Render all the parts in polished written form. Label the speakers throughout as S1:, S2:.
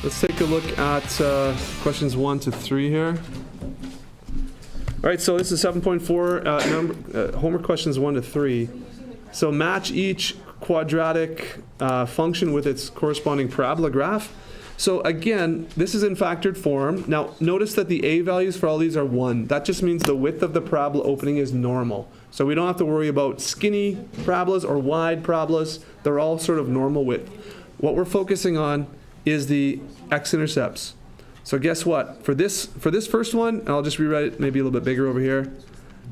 S1: Let's take a look at questions 1 to 3 here. All right, so this is 7.4, homework questions 1 to 3. So match each quadratic function with its corresponding parabola graph. So again, this is in factored form. Now notice that the a values for all these are 1. That just means the width of the parabola opening is normal. So we don't have to worry about skinny parabolas or wide parabolas. They're all sort of normal width. What we're focusing on is the x-intercepts. So guess what? For this first one, and I'll just rewrite it maybe a little bit bigger over here.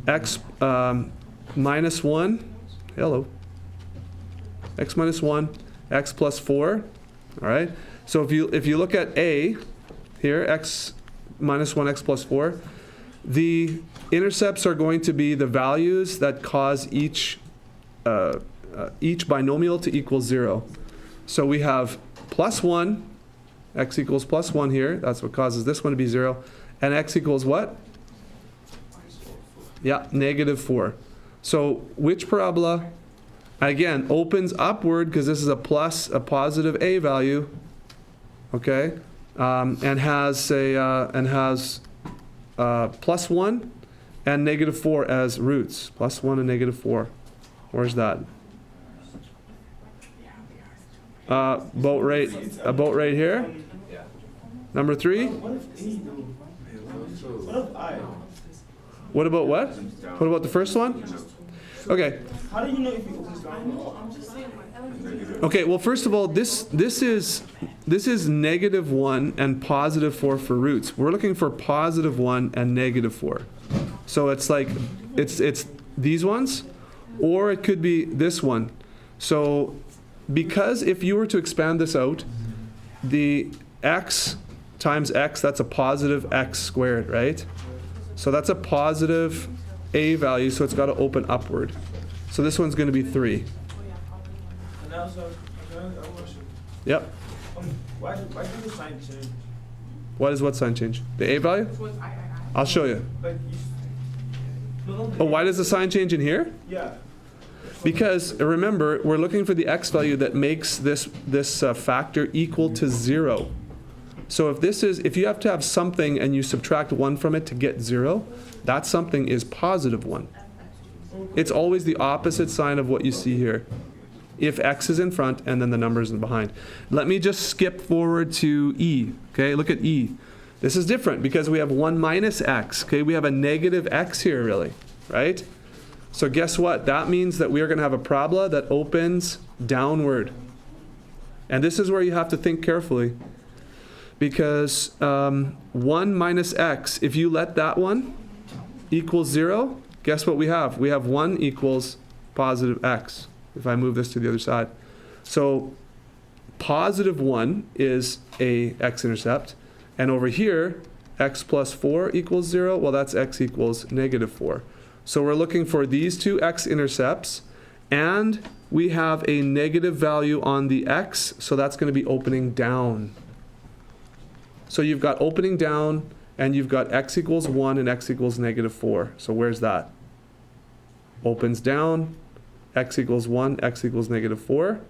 S1: X minus 1, hello. X minus 1, x plus 4, all right? So if you look at A here, x minus 1, x plus 4, the intercepts are going to be the values that cause each binomial to equal 0. So we have plus 1, x equals plus 1 here. That's what causes this one to be 0. And x equals what? Yeah, negative 4. So which parabola, again, opens upward because this is a positive a value, okay, and has plus 1 and negative 4 as roots. Plus 1 and negative 4. Where's that? About right here. Number 3. What about what? What about the first one? Okay.
S2: How do you know if it opens down?
S1: Okay, well, first of all, this is negative 1 and positive 4 for roots. We're looking for positive 1 and negative 4. So it's like, it's these ones, or it could be this one. So because if you were to expand this out, the x times x, that's a positive x squared, right? So that's a positive a value, so it's got to open upward. So this one's going to be 3.
S2: And also,
S1: Yep.
S2: why did the sign change?
S1: Why does what sign change? The a value? I'll show you.
S2: Like,
S1: Oh, why does the sign change in here?
S2: yeah.
S1: Because remember, we're looking for the x value that makes this factor equal to 0. So if you have to have something and you subtract 1 from it to get 0, that something is positive 1. It's always the opposite sign of what you see here. If x is in front and then the numbers in behind. Let me just skip forward to E. Okay, look at E. This is different because we have 1 minus x. Okay, we have a negative x here really, right? So guess what? That means that we are going to have a parabola that opens downward. And this is where you have to think carefully. Because 1 minus x, if you let that one equals 0, guess what we have? We have 1 equals positive x, if I move this to the other side. So positive 1 is a x-intercept. And over here, x plus 4 equals 0. Well, that's x equals negative 4. So we're looking for these two x-intercepts. And we have a negative value on the x, so that's going to be opening down. So you've got opening down, and you've got x equals 1 and x equals negative 4. So where's that? Opens down, x equals 1, x equals negative 4.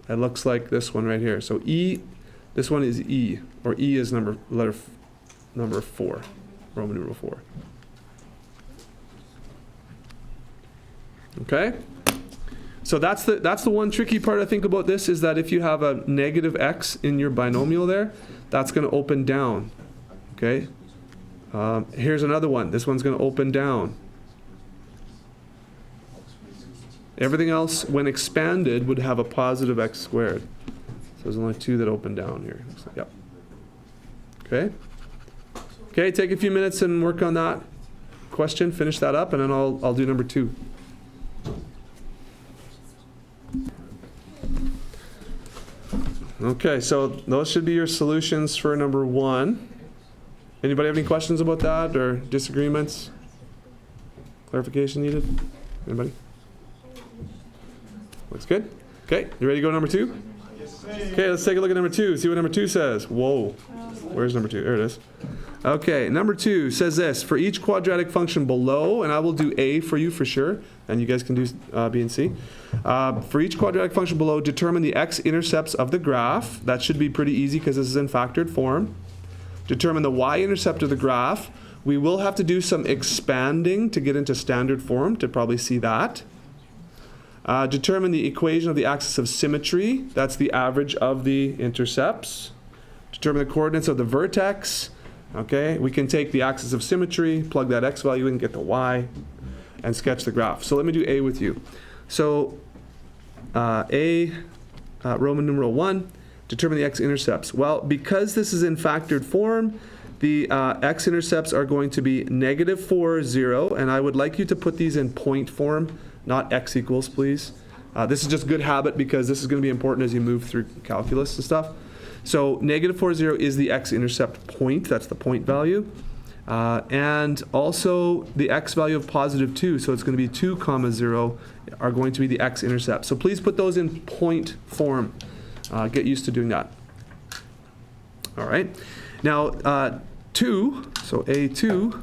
S1: It looks like this one right here. So E, this one is E, or E is number 4, Roman numeral 4. Okay? So that's the one tricky part I think about this, is that if you have a negative x in your binomial there, that's going to open down. Okay? Here's another one. This one's going to open down. Everything else, when expanded, would have a positive x squared. So there's only 2 that open down here. Yep. Okay? Okay, take a few minutes and work on that question, finish that up, and then I'll do number 2. Okay, so those should be your solutions for number 1. Anybody have any questions about that or disagreements? Clarification needed? Anybody? Looks good? Okay, you ready to go to number 2?
S2: Yes, sir.
S1: Okay, let's take a look at number 2. See what number 2 says. Whoa. Where's number 2? There it is. Okay, number 2 says this. For each quadratic function below, and I will do A for you for sure, and you guys can do B and C. For each quadratic function below, determine the x-intercepts of the graph. That should be pretty easy because this is in factored form. Determine the y-intercept of the graph. We will have to do some expanding to get into standard form to probably see that. Determine the equation of the axis of symmetry. That's the average of the intercepts. Determine the coordinates of the vertex. Okay, we can take the axis of symmetry, plug that x value in, get the y, and sketch the graph. So let me do A with you. So Roman numeral 1, determine the x-intercepts. Well, because this is in factored form, the x-intercepts are going to be -4, 0, and I would like you to put these in point form, not x equals, please. This is just good habit because this is going to be important as you move through calculus and stuff. So -4, 0 is the x-intercept point. That's the point value. And also the x value of +2, so it's going to be 2, 0 are going to be the x-intercept. So please put those in point form. Get used to doing that. All right. Now, 2, so A2,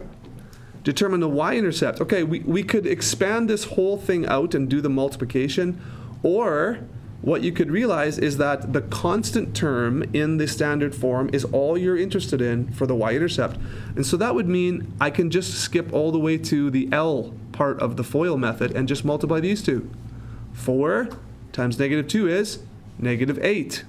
S1: determine the y-intercept. Okay, we could expand this whole thing out and do the multiplication, or what you could realize is that the constant term in the standard form is all you're interested in for the y-intercept. And so that would mean I can just skip all the way to the L part of the FOIL method and just multiply these two. 4 times -2 is -8.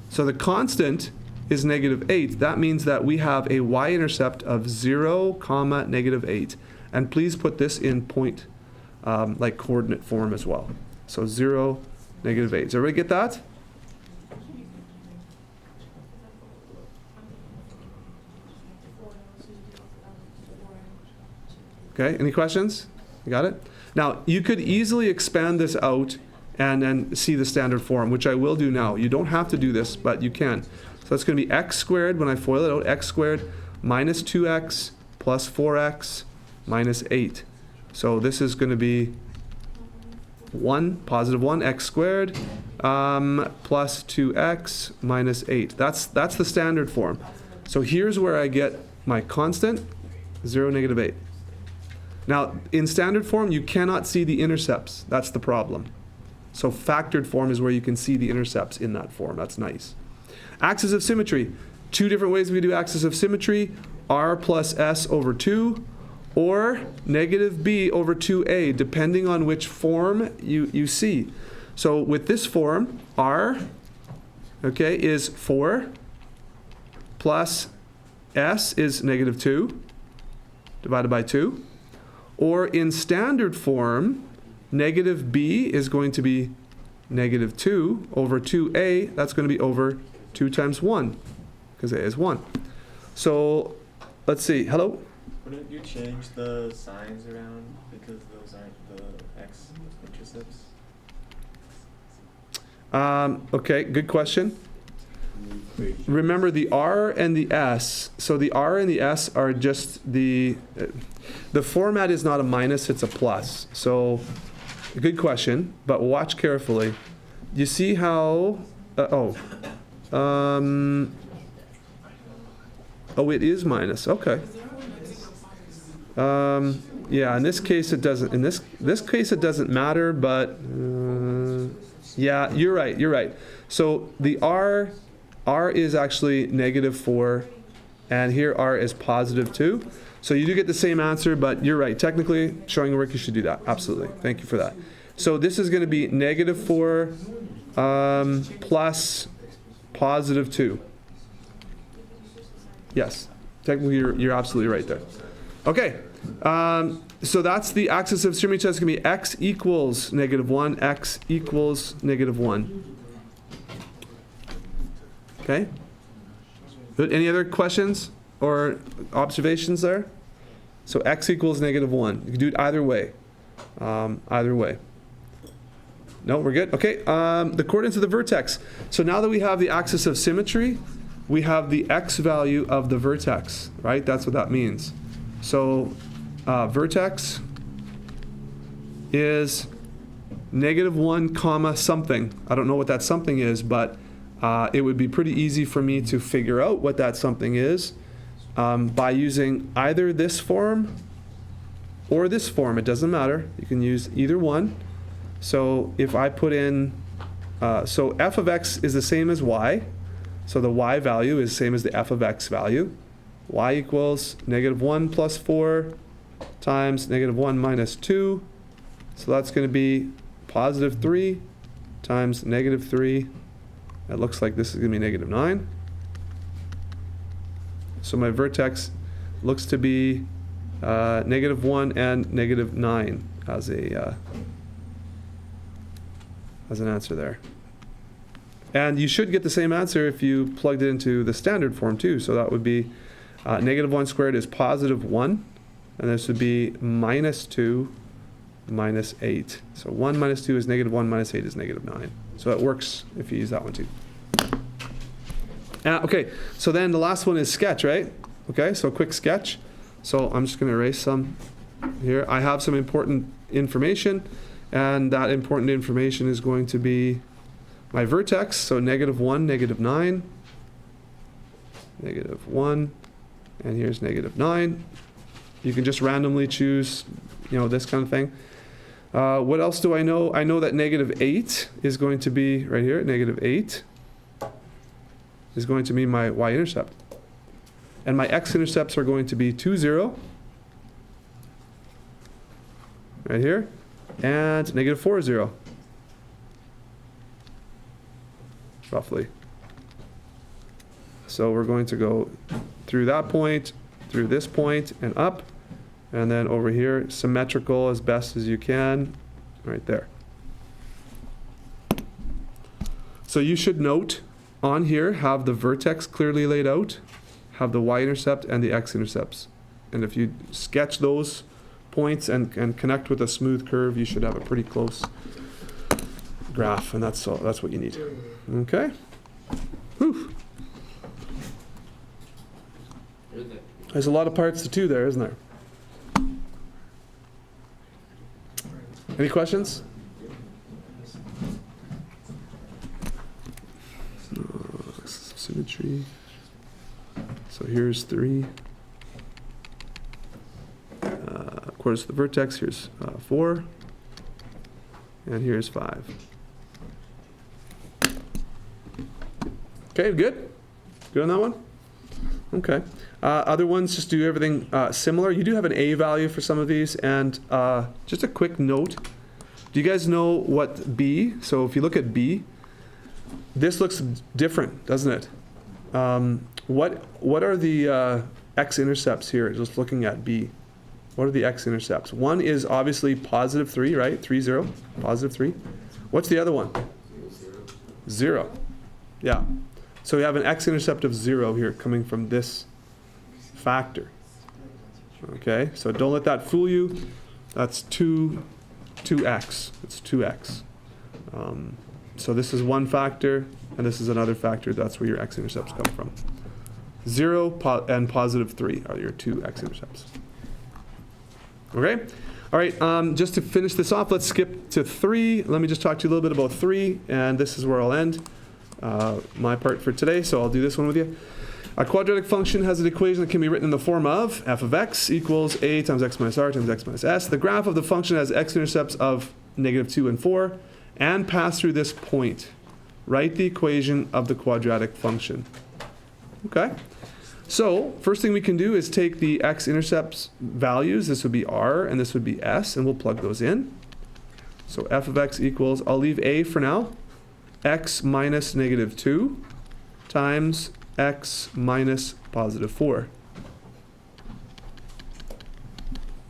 S1: So the constant is -8. That means that we have a y-intercept of 0, -8. And please put this in point, like coordinate form as well. So 0, -8. Does everybody get that? Okay, any questions? You got it? Now, you could easily expand this out and then see the standard form, which I will do now. You don't have to do this, but you can. So that's going to be x squared, when I FOIL it out, x squared minus 2x plus 4x minus 8. So this is going to be 1, +1, x squared, plus 2x minus 8. That's the standard form. So here's where I get my constant, 0, -8. Now, in standard form, you cannot see the intercepts. That's the problem. So factored form is where you can see the intercepts in that form. That's nice. Axis of symmetry. 2 different ways we do axis of symmetry. R plus S over 2. Or -b over 2a, depending on which form you see. So with this form, R, okay, is 4, plus S is -2, divided by 2. Or in standard form, -b is going to be -2 over 2a, that's going to be over 2 times 1, because a is 1. So, let's see, hello?
S3: Wouldn't you change the signs around because those aren't the x-intercepts?
S1: Okay, good question. Remember the R and the S. So the R and the S are just the format is not a minus, it's a plus. So good question, but watch carefully. You see how, oh, it is minus, okay. Yeah, in this case it doesn't. In this case it doesn't matter, but yeah, you're right. You're right. So the R is actually -4, and here R is +2. So you do get the same answer, but you're right. Technically, showing work, you should do that. Absolutely. Thank you for that. So this is going to be -4 plus +2. Yes, technically you're absolutely right there. Okay, so that's the axis of symmetry. So it's going to be x equals -1, x equals -1. Okay? Good. Any other questions or observations there? So x equals -1. You can do it either way. Either way. No, we're good? Okay, the coordinates of the vertex. So now that we have the axis of symmetry, we have the x value of the vertex, right? That's what that means. So vertex is -1 comma something. I don't know what that something is, but it would be pretty easy for me to figure out what that something is. by using either this form or this form. It doesn't matter. You can use either one. So if I put in, so f of x is the same as y. So the y value is the same as the f of x value. Y equals -1 plus 4 times -1 minus 2. So that's going to be positive 3 times -3. It looks like this is going to be -9. So my vertex looks to be -1 and -9 as an answer there. And you should get the same answer if you plugged it into the standard form too. So that would be -1 squared is +1, and this would be -2 minus 8. So 1 minus 2 is -1 minus 8 is -9. So it works if you use that one too. Okay, so then the last one is sketch, right? Okay, so quick sketch. So I'm just going to erase some here. I have some important information, and that important information is going to be my vertex. So -1, -9, -1, and here's -9. You can just randomly choose, this kind of thing. What else do I know? I know that -8 is going to be right here. -8 is going to be my y-intercept. And my x-intercepts are going to be 2, 0, right here, and -4, 0, roughly. So we're going to go through that point, through this point, and up, and then over here, symmetrical as best as you can, right there. So you should note on here, have the vertex clearly laid out, have the y-intercept and the x-intercepts. And if you sketch those points and connect with a smooth curve, you should have a pretty close graph, and that's what you need. Okay? Whew. There's a lot of parts to 2 there, isn't there? Any questions? Symmetry. So here's 3. Of course, the vertex, here's 4. And here's 5. Okay, good? Good on that one? Okay. Other ones, just do everything similar. You do have an A value for some of these. And just a quick note. Do you guys know what B? So if you look at B, this looks different, doesn't it? What are the x-intercepts here? Just looking at B. What are the x-intercepts? One is obviously +3, right? 3, 0. +3. What's the other one? 0. Yeah. So we have an x-intercept of 0 here coming from this factor. Okay, so don't let that fool you. That's 2x. It's 2x. So this is one factor, and this is another factor. That's where your x-intercepts come from. 0 and +3 are your 2 x-intercepts. Okay? All right, just to finish this off, let's skip to 3. Let me just talk to you a little bit about 3, and this is where I'll end my part for today, so I'll do this one with you. A quadratic function has an equation that can be written in the form of f of x equals a times x minus r times x minus s. The graph of the function has x-intercepts of -2 and 4, and pass through this point. Write the equation of the quadratic function. Okay? So, first thing we can do is take the x-intercepts values. This would be r, and this would be s, and we'll plug those in. So f of x equals, I'll leave a for now, x minus -2 times x minus +4.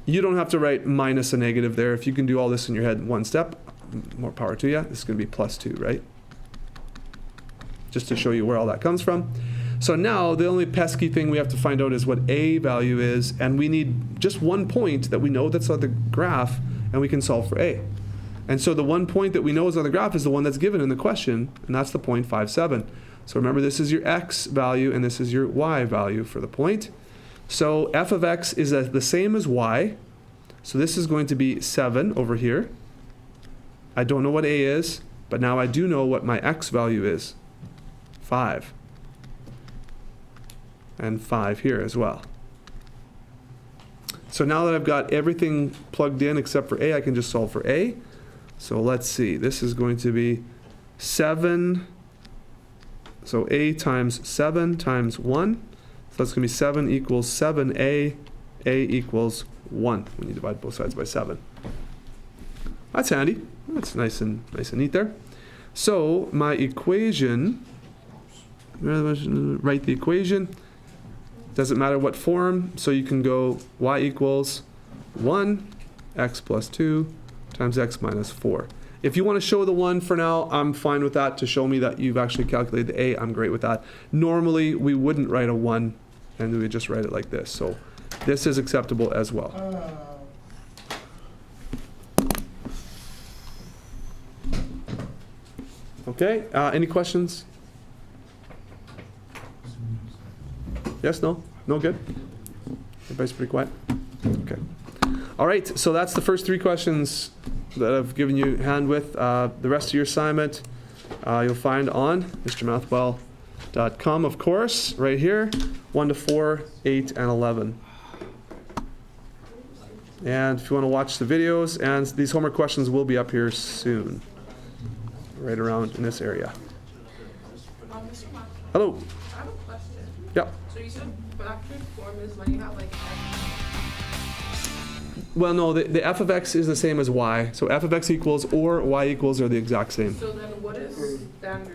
S1: You don't have to write minus a negative there. If you can do all this in your head in one step, more power to you. This is going to be +2, right? Just to show you where all that comes from. So now the only pesky thing we have to find out is what a value is, and we need just one point that we know that's on the graph, and we can solve for a. And so the one point that we know is on the graph is the one that's given in the question, and that's the point 5, 7. So remember, this is your x value, and this is your y value for the point. So f of x is the same as y. So this is going to be 7 over here. I don't know what a is, but now I do know what my x value is. 5. and 5 here as well. So now that I've got everything plugged in except for a, I can just solve for a. So let's see, this is going to be 7, so a times 7 times 1. So that's going to be 7 equals 7a, a equals 1 when you divide both sides by 7. That's handy. That's nice and neat there. So my equation, write the equation. Doesn't matter what form, so you can go y equals 1, x plus 2 times x minus 4. If you want to show the 1 for now, I'm fine with that to show me that you've actually calculated the a. I'm great with that. Normally, we wouldn't write a 1, and we would just write it like this. So this is acceptable as well. Okay, any questions? Yes, no? No good? Everybody's pretty quiet? Okay. All right, so that's the first 3 questions that I've given you a hand with. The rest of your assignment you'll find on mrmathwell.com, of course, right here, 1 to 4, 8, and 11. And if you want to watch the videos, and these homework questions will be up here soon, right around in this area.
S4: Mr. Mark,
S1: Hello?
S4: I have a question.
S1: Yeah.
S4: So you said factored form is when you have like
S1: Well, no, the f of x is the same as y. So f of x equals or y equals are the exact same.
S4: so then what is standard?